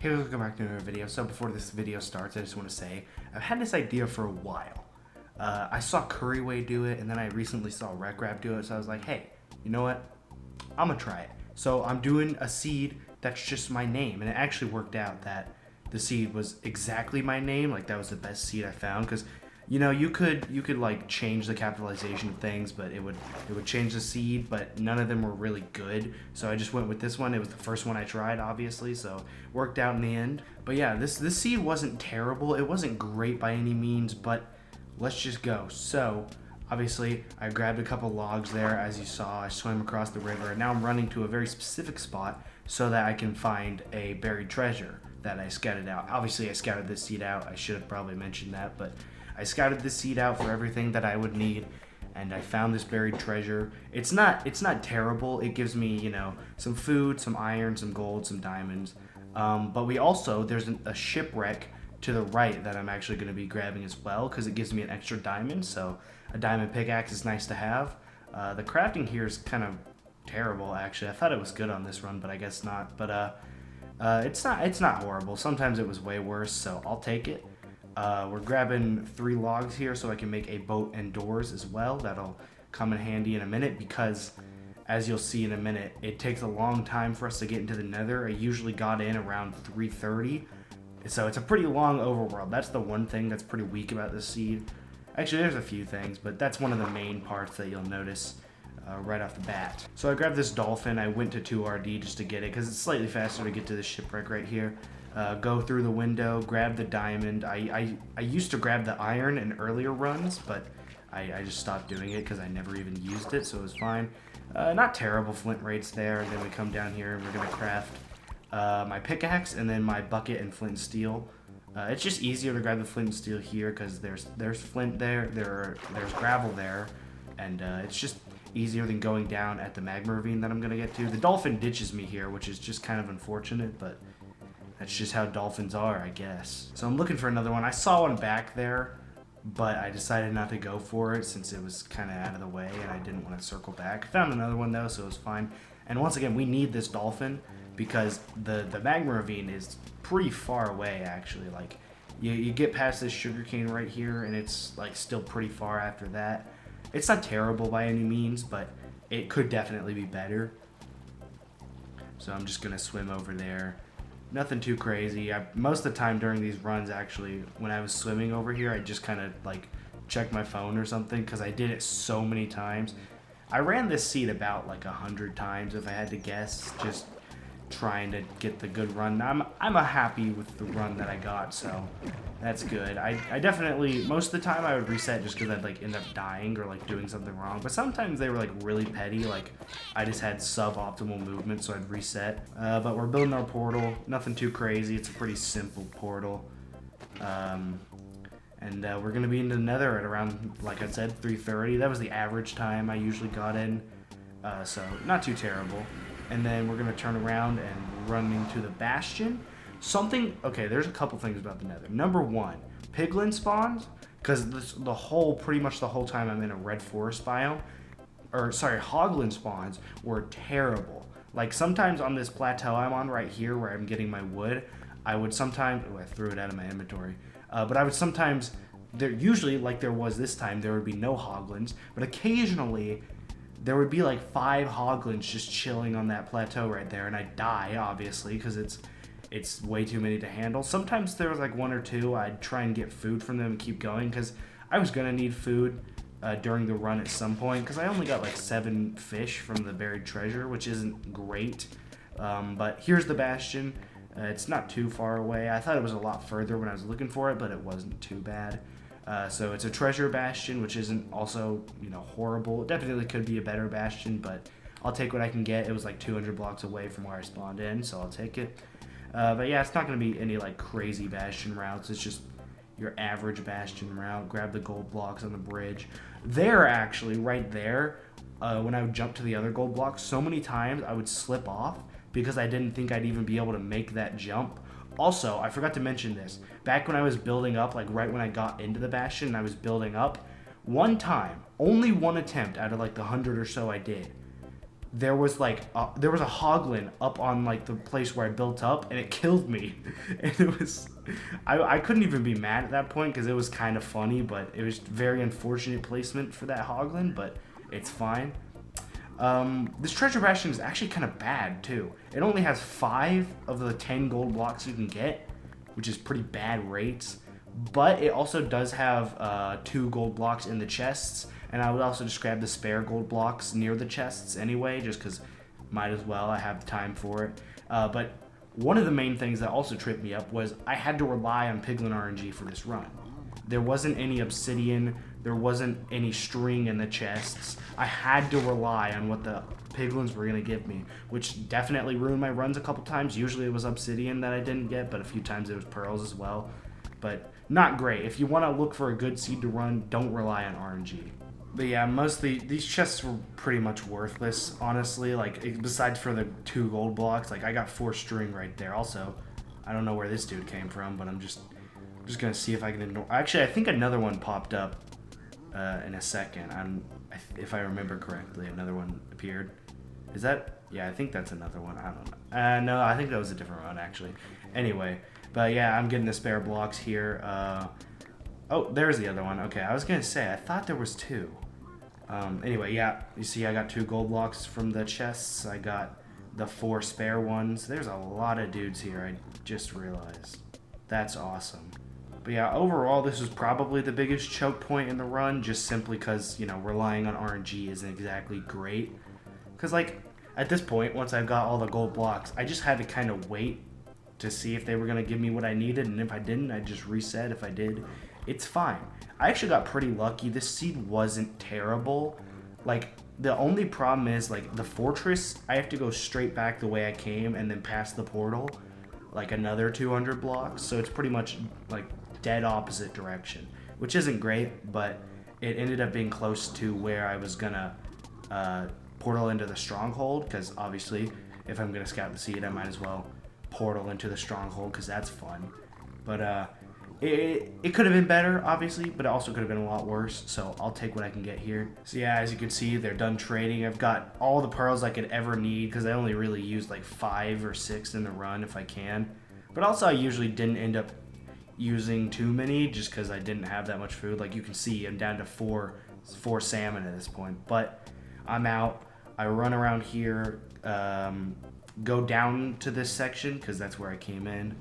Hey, welcome back to another video. So before this video starts, I just want to say I've had this idea for a while. I saw Curryway do it, and then I recently saw RecRap do it, so I was like, hey, you know what? I'm gonna try it. So I'm doing a seed that's just my name, and it actually worked out that the seed was exactly my name. Like, that was the best seed I found, because you could like change the capitalization of things, but it would change the seed, but none of them were really good. So I just went with this one. It was the first one I tried, obviously, so worked out in the end. But yeah, this seed wasn't terrible. It wasn't great by any means, but let's just go. So obviously I grabbed a couple logs there. As you saw, I swam across the river, and now I'm running to a very specific spot so that I can find a buried treasure that I scouted out. Obviously I scouted this seed out. I should have probably mentioned that, but I scouted this seed out for everything that I would need, and I found this buried treasure. It's not terrible. It gives me, some food, some iron, some gold, some diamonds. But there's a shipwreck to the right that I'm actually going to be grabbing as well, because it gives me an extra diamond. So a diamond pickaxe is nice to have. The crafting here is kind of terrible, actually. I thought it was good on this run, but I guess not. But it's not horrible. Sometimes it was way worse, so I'll take it. We're grabbing 3 logs here so I can make a boat and doors as well. That'll come in handy in a minute, because as you'll see in a minute, it takes a long time for us to get into the nether. I usually got in around 3:30, so it's a pretty long overworld. That's the one thing that's pretty weak about this seed. Actually, there's a few things, but that's one of the main parts that you'll notice right off the bat. So I grabbed this dolphin. I went to 2RD just to get it, because it's slightly faster to get to the shipwreck right here. Go through the window, grab the diamond. I used to grab the iron in earlier runs, but I just stopped doing it because I never even used it, so it was fine. Not terrible flint rates there. And then we come down here and we're going to craft my pickaxe and then my bucket and flint and steel. It's just easier to grab the flint and steel here because there's flint there, there's gravel there, and it's just easier than going down at the magma ravine that I'm going to get to. The dolphin ditches me here, which is just kind of unfortunate, but that's just how dolphins are, I guess. So I'm looking for another one. I saw one back there, but I decided not to go for it since it was kind of out of the way and I didn't want to circle back. I found another one though, so it was fine. And once again, we need this dolphin because the magma ravine is pretty far away, actually. Like, you get past this sugarcane right here and it's like still pretty far after that. It's not terrible by any means, but it could definitely be better. So I'm just gonna swim over there. Nothing too crazy. Most of the time during these runs, actually, when I was swimming over here, I just kind of like check my phone or something because I did it so many times. I ran this seed about like 100 times if I had to guess, just trying to get the good run. I'm happy with the run that I got, so that's good. I definitely, most of the time I would reset just because I'd like end up dying or like doing something wrong, but sometimes they were like really petty, like I just had suboptimal movement, so I'd reset. But we're building our portal, nothing too crazy. It's a pretty simple portal. And we're gonna be in the nether at around, like I said, 3:30. That was the average time I usually got in, so not too terrible. And then we're gonna turn around and run into the bastion. Okay, there's a couple things about the nether. Number one, piglin spawns, because pretty much the whole time I'm in a red forest biome, hoglin spawns were terrible. Like, sometimes on this plateau I'm on right here where I'm getting my wood, I would sometimes, I threw it out of my inventory, but I would sometimes, usually like there was this time, there would be no hoglins, but occasionally there would be like 5 hoglins just chilling on that plateau right there, and I'd die, obviously, because it's way too many to handle. Sometimes there was like 1 or 2. I'd try and get food from them and keep going, because I was going to need food during the run at some point, because I only got like 7 fish from the buried treasure, which isn't great. But here's the bastion. It's not too far away. I thought it was a lot further when I was looking for it, but it wasn't too bad. So it's a treasure bastion, which isn't also, horrible. It definitely could be a better bastion, but I'll take what I can get. It was like 200 blocks away from where I spawned in, so I'll take it. But yeah, it's not going to be any like crazy bastion routes. It's just your average bastion route. Grab the gold blocks on the bridge. There, actually, right there, when I would jump to the other gold blocks, so many times I would slip off because I didn't think I'd even be able to make that jump. Also, I forgot to mention this. Back when I was building up, like right when I got into the bastion and I was building up, one time, only one attempt out of like the 100 or so I did, there was like there was a hoglin up on like the place where I built up, and it killed me. And it was, I couldn't even be mad at that point because it was kind of funny, but it was very unfortunate placement for that hoglin, but it's fine. This treasure bastion is actually kind of bad too. It only has 5 of the 10 gold blocks you can get, which is pretty bad rates. But it also does have 2 gold blocks in the chests, and I would also just grab the spare gold blocks near the chests anyway, just because might as well, I have time for it. But one of the main things that also tripped me up was I had to rely on Piglin RNG for this run. There wasn't any obsidian, there wasn't any string in the chests. I had to rely on what the piglins were going to give me, which definitely ruined my runs a couple times. Usually it was obsidian that I didn't get, but a few times it was pearls as well. But not great. If you want to look for a good seed to run, don't rely on RNG. But yeah, mostly these chests were pretty much worthless, honestly. Like, besides for the 2 gold blocks, like I got 4 string right there. Also, I don't know where this dude came from, but I'm just gonna see if I can ignore. Actually, I think another one popped up in a second. If I remember correctly, another one appeared. Is that? Yeah, I think that's another one. I don't know. No, I think that was a different one actually. Anyway, but yeah, I'm getting the spare blocks here. Oh, there's the other one. Okay, I was gonna say I thought there was 2. Anyway, yeah, you see, I got 2 gold blocks from the chests. I got the 4 spare ones. There's a lot of dudes here. I just realized. That's awesome. But yeah, overall, this is probably the biggest choke point in the run, just simply because, you know, relying on RNG isn't exactly great. Because, like, at this point, once I've got all the gold blocks, I just had to kind of wait to see if they were going to give me what I needed, and if I didn't, I'd just reset. If I did, it's fine. I actually got pretty lucky. This seed wasn't terrible. Like, the only problem is, like, the fortress, I have to go straight back the way I came and then past the portal, like, another 200 blocks. So it's pretty much, like, dead opposite direction, which isn't great, but it ended up being close to where I was gonna portal into the stronghold, because obviously if I'm gonna scout the seed, I might as well portal into the stronghold because that's fun. But it could have been better, obviously, but it also could have been a lot worse, so I'll take what I can get here. So yeah, as you can see, they're done trading. I've got all the pearls I could ever need because I only really used like 5 or 6 in the run if I can, but also I usually didn't end up using too many just because I didn't have that much food. Like you can see, I'm down to 4 salmon at this point, but I'm out. I run around here, go down to this section because that's where I came in,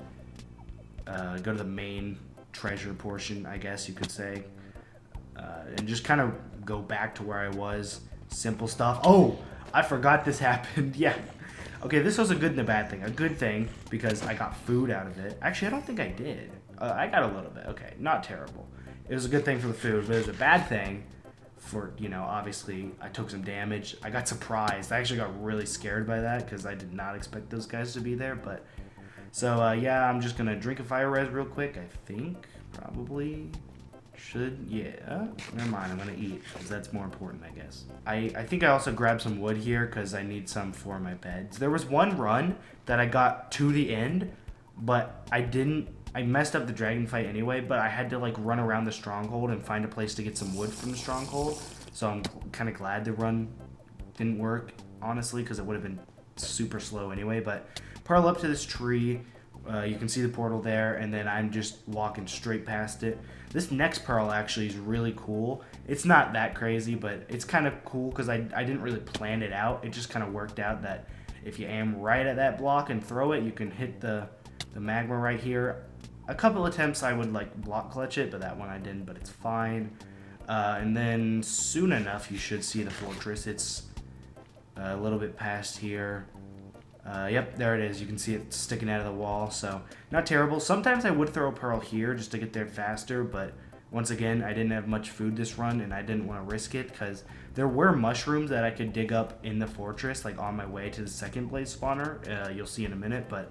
go to the main treasure portion, I guess you could say, and just kind of go back to where I was. Simple stuff. Oh, I forgot this happened. Yeah. Okay, this was a good and a bad thing. A good thing because I got food out of it. Actually, I don't think I did. I got a little bit. Okay, not terrible. It was a good thing for the food, but it was a bad thing for, you know, obviously I took some damage. I got surprised. I actually got really scared by that because I did not expect those guys to be there. But so yeah, I'm just gonna drink a fire res real quick. I think probably should. Yeah, never mind. I'm gonna eat because that's more important, I guess. I think I also grabbed some wood here because I need some for my beds. There was one run that I got to the end, but I messed up the dragon fight anyway, but I had to like run around the stronghold and find a place to get some wood from the stronghold. So I'm kind of glad the run didn't work, honestly, because it would have been super slow anyway. But pearl up to this tree. You can see the portal there, and then I'm just walking straight past it. This next pearl actually is really cool. It's not that crazy, but it's kind of cool because I didn't really plan it out. It just kind of worked out that if you aim right at that block and throw it, you can hit the magma right here. A couple attempts I would like block clutch it, but that one I didn't, but it's fine. And then soon enough you should see the fortress. It's a little bit past here. Yep, there it is. You can see it sticking out of the wall, so not terrible. Sometimes I would throw a pearl here just to get there faster, but once again, I didn't have much food this run, and I didn't want to risk it because there were mushrooms that I could dig up in the fortress, like on my way to the second place spawner. You'll see in a minute, but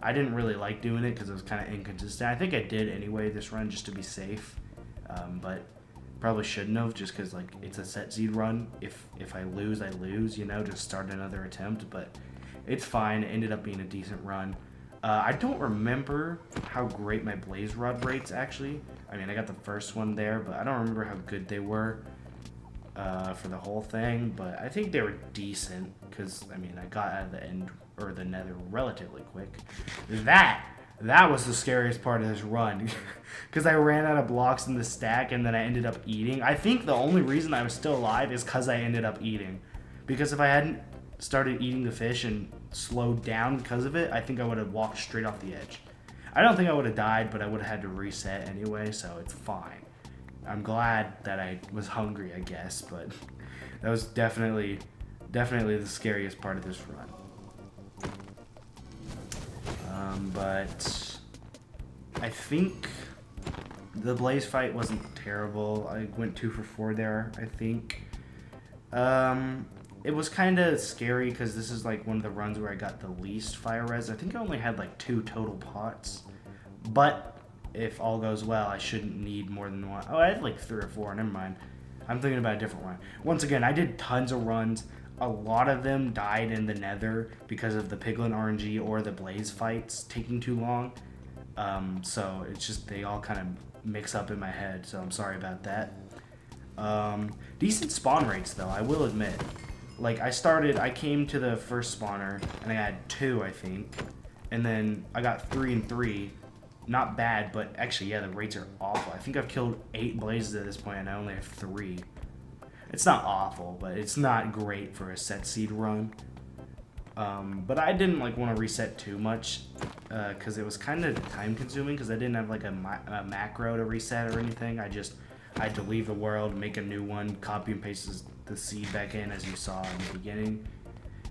I didn't really like doing it because it was kind of inconsistent. I think I did anyway this run just to be safe, but probably shouldn't have just because like it's a set seed run. If I lose, I lose, you know, just start another attempt, but it's fine. It ended up being a decent run. I don't remember how great my blaze rod rates actually. I mean, I got the first one there, but I don't remember how good they were. for the whole thing, but I think they were decent because I mean I got out of the end or the nether relatively quick. That was the scariest part of this run because I ran out of blocks in the stack and then I ended up eating. I think the only reason I was still alive is because I ended up eating, because if I hadn't started eating the fish and slowed down because of it, I think I would have walked straight off the edge. I don't think I would have died, but I would have had to reset anyway, so it's fine. I'm glad that I was hungry, I guess, but that was definitely the scariest part of this run. But I think the blaze fight wasn't terrible. I went 2 for 4 there, I think. It was kind of scary because this is like one of the runs where I got the least fire res. I think I only had like 2 total pots, but if all goes well, I shouldn't need more than 1. Oh, I had like 3 or 4. Never mind. I'm thinking about a different one. Once again, I did tons of runs. A lot of them died in the nether because of the piglin RNG or the blaze fights taking too long. So it's just they all kind of mix up in my head, so I'm sorry about that. Decent spawn rates though, I will admit. Like I came to the first spawner and I had 2, I think, and then I got 3 and 3. Not bad, but actually, yeah, the rates are awful. I think I've killed 8 blazes at this point, and I only have 3. It's not awful, but it's not great for a set seed run. But I didn't like want to reset too much because it was kind of time consuming because I didn't have like a macro to reset or anything. I had to leave the world, make a new one, copy and paste the seed back in as you saw in the beginning.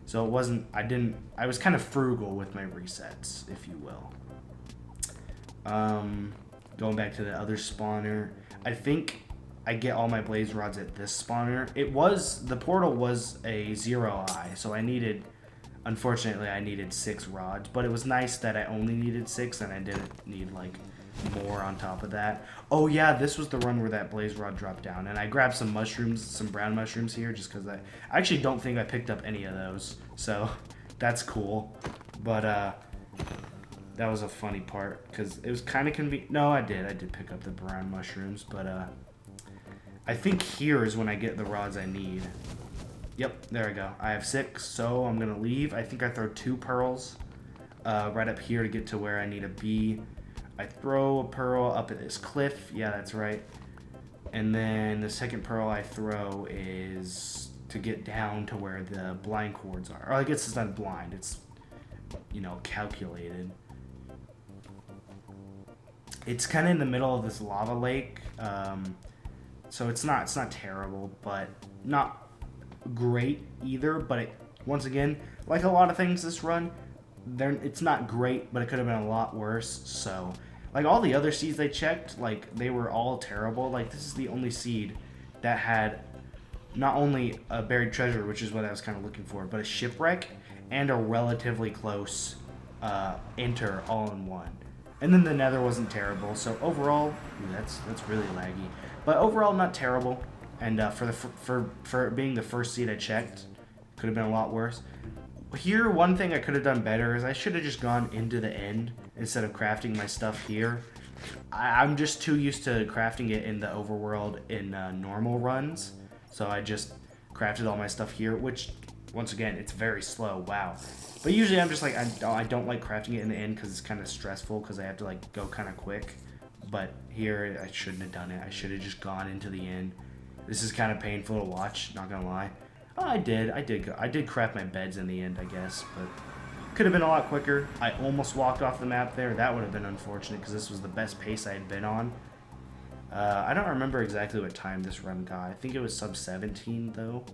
So it wasn't, I was kind of frugal with my resets, if you will. Going back to the other spawner, I think I get all my blaze rods at this spawner. The portal was a 0-eye, so unfortunately I needed 6 rods, but it was nice that I only needed 6 and I didn't need like more on top of that. Oh yeah, this was the run where that blaze rod dropped down, and I grabbed some mushrooms, some brown mushrooms here, just because I actually don't think I picked up any of those, so that's cool. But that was a funny part because it was kind of convenient. No, I did pick up the brown mushrooms, but I think here is when I get the rods I need. Yep, there I go. I have 6, so I'm gonna leave. I think I throw 2 pearls right up here to get to where I need to be. I throw a pearl up at this cliff. Yeah, that's right. And then the second pearl I throw is to get down to where the blind cords are. Or I guess it's not blind. It's, calculated. It's kind of in the middle of this lava lake, so it's not terrible, but not great either. But once again, like a lot of things this run, it's not great, but it could have been a lot worse. So, like all the other seeds I checked, like they were all terrible. Like this is the only seed that had not only a buried treasure, which is what I was kind of looking for, but a shipwreck and a relatively close enter all in one. And then the nether wasn't terrible, so overall, that's really laggy. But overall, not terrible. And for being the first seed I checked, could have been a lot worse. Here, one thing I could have done better is I should have just gone into the end instead of crafting my stuff here. I'm just too used to crafting it in the overworld in normal runs, so I just crafted all my stuff here, which, once again, it's very slow. Wow. But usually I'm just like, I don't like crafting it in the end because it's kind of stressful because I have to like go kind of quick. But here, I shouldn't have done it. I should have just gone into the end. This is kind of painful to watch, not gonna lie. Oh, I did craft my beds in the end, I guess, but could have been a lot quicker. I almost walked off the map there. That would have been unfortunate because this was the best pace I had been on. I don't remember exactly what time this run got. I think it was sub 17 though.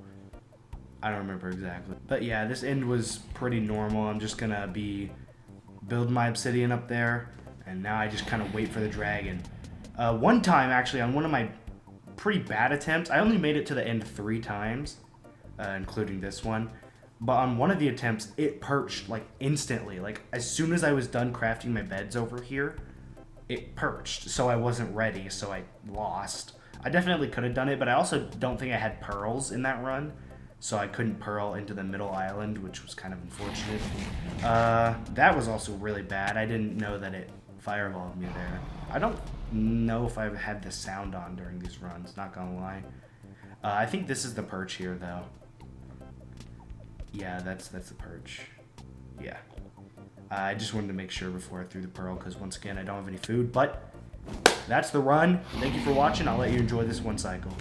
I don't remember exactly. But yeah, this end was pretty normal. I'm just gonna be building my obsidian up there, and now I just kind of wait for the dragon. One time, actually, on one of my pretty bad attempts, I only made it to the end 3 times, including this one. But on one of the attempts, it perched like instantly. Like as soon as I was done crafting my beds over here, it perched. So I wasn't ready, so I lost. I definitely could have done it, but I also don't think I had pearls in that run. So I couldn't pearl into the middle island, which was kind of unfortunate. That was also really bad. I didn't know that it fireballed me there. I don't know if I've had the sound on during these runs, not gonna lie. I think this is the perch here, though. Yeah, that's the perch. Yeah. I just wanted to make sure before I threw the pearl, because once again, I don't have any food. But that's the run. Thank you for watching. I'll let you enjoy this one cycle.